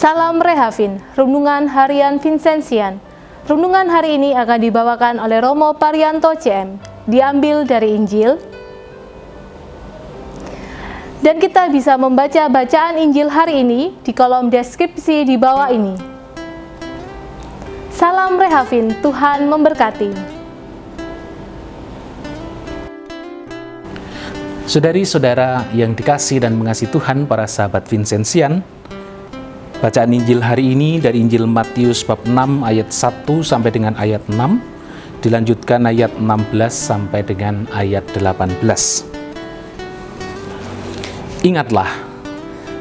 Salam Rehavin, Renungan Harian Vincenzian. Renungan hari ini akan dibawakan oleh Romo Parianto CM, diambil dari Injil. Dan kita bisa membaca bacaan Injil hari ini di kolom deskripsi di bawah ini. Salam Rehavin, Tuhan memberkati. Saudari-saudara yang dikasih dan mengasihi Tuhan, para sahabat Vincenzian, bacaan Injil hari ini dari Injil Matius bab 6 ayat 1 sampai dengan ayat 6, dilanjutkan ayat 16 sampai dengan ayat 18. Ingatlah,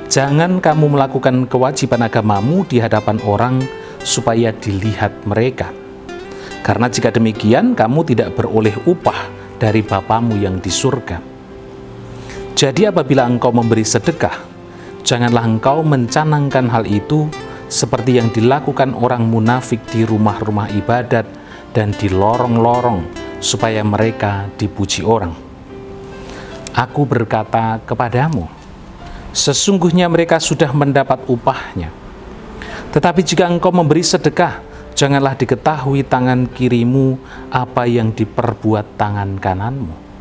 jangan kamu melakukan kewajiban agamamu di hadapan orang supaya dilihat mereka. Karena jika demikian, kamu tidak beroleh upah dari Bapamu yang di surga. Jadi apabila engkau memberi sedekah, janganlah engkau mencanangkan hal itu seperti yang dilakukan orang munafik di rumah-rumah ibadat dan di lorong-lorong, supaya mereka dipuji orang. Aku berkata kepadamu, sesungguhnya mereka sudah mendapat upahnya. Tetapi jika engkau memberi sedekah, janganlah diketahui tangan kirimu apa yang diperbuat tangan kananmu.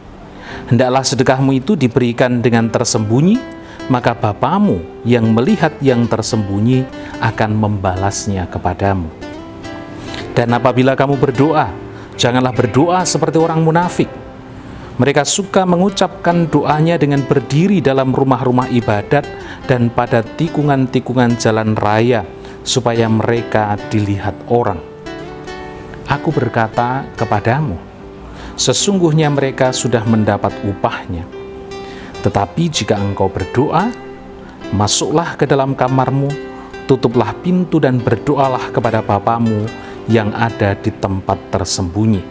Hendaklah sedekahmu itu diberikan dengan tersembunyi, maka Bapamu yang melihat yang tersembunyi akan membalasnya kepadamu. Dan apabila kamu berdoa, janganlah berdoa seperti orang munafik. Mereka suka mengucapkan doanya dengan berdiri dalam rumah-rumah ibadat dan pada tikungan-tikungan jalan raya, supaya mereka dilihat orang. Aku berkata kepadamu, sesungguhnya mereka sudah mendapat upahnya. Tetapi jika engkau berdoa, masuklah ke dalam kamarmu, tutuplah pintu dan berdoalah kepada Bapamu yang ada di tempat tersembunyi.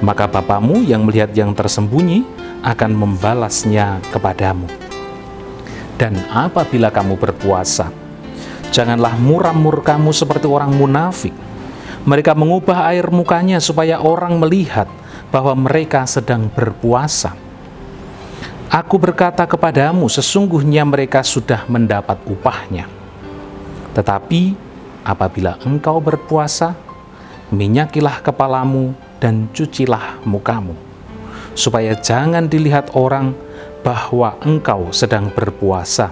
Maka Bapamu yang melihat yang tersembunyi akan membalasnya kepadamu. Dan apabila kamu berpuasa, janganlah muram murkamu seperti orang munafik. Mereka mengubah air mukanya supaya orang melihat bahwa mereka sedang berpuasa. Aku berkata kepadamu, sesungguhnya mereka sudah mendapat upahnya. Tetapi apabila engkau berpuasa, minyakilah kepalamu dan cucilah mukamu, supaya jangan dilihat orang bahwa engkau sedang berpuasa,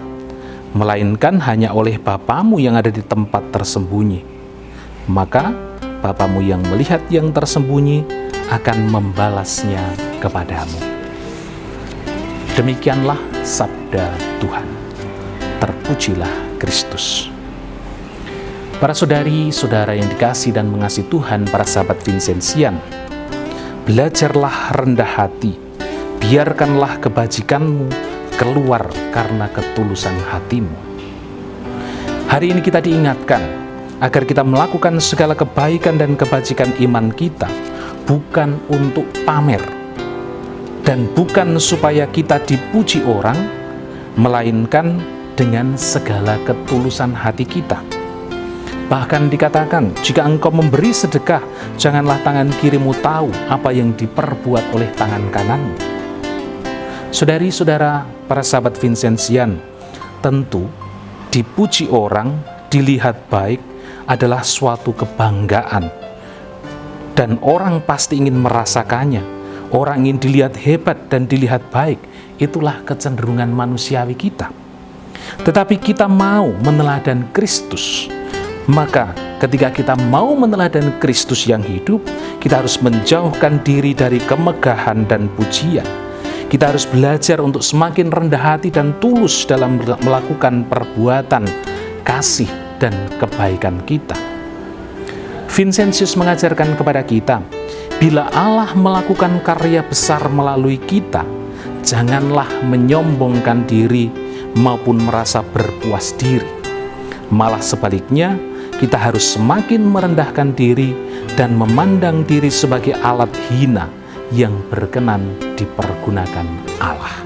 melainkan hanya oleh Bapamu yang ada di tempat tersembunyi. Maka Bapamu yang melihat yang tersembunyi akan membalasnya kepadamu. Demikianlah sabda Tuhan. Terpujilah Kristus. Para saudari-saudara yang dikasih dan mengasihi Tuhan, para sahabat Vincenzian, belajarlah rendah hati, biarkanlah kebajikanmu keluar karena ketulusan hatimu. Hari ini kita diingatkan agar kita melakukan segala kebaikan dan kebajikan iman kita, bukan untuk pamer, dan bukan supaya kita dipuji orang, melainkan dengan segala ketulusan hati kita. Bahkan dikatakan, jika engkau memberi sedekah, janganlah tangan kirimu tahu apa yang diperbuat oleh tangan kananmu. Saudari-saudara, para sahabat Vincenzian, tentu dipuji orang, dilihat baik adalah suatu kebanggaan. Dan orang pasti ingin merasakannya. Orang ingin dilihat hebat dan dilihat baik. Itulah kecenderungan manusiawi kita. Tetapi kita mau meneladani Kristus. Maka ketika kita mau meneladani Kristus yang hidup, kita harus menjauhkan diri dari kemegahan dan pujian. Kita harus belajar untuk semakin rendah hati dan tulus dalam melakukan perbuatan kasih dan kebaikan kita. Vincentius mengajarkan kepada kita, bila Allah melakukan karya besar melalui kita, janganlah menyombongkan diri maupun merasa berpuas diri. Malah sebaliknya, kita harus semakin merendahkan diri dan memandang diri sebagai alat hina yang berkenan dipergunakan Allah.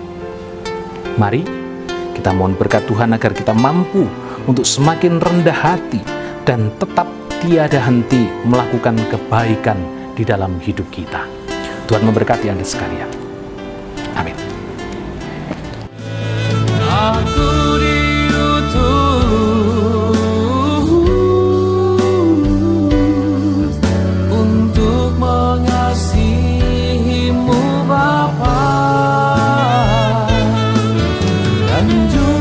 Mari kita mohon berkat Tuhan agar kita mampu untuk semakin rendah hati dan tetap tiada henti melakukan kebaikan di dalam hidup kita. Tuhan memberkati Anda sekalian. Amin. Aku diutus tunjuk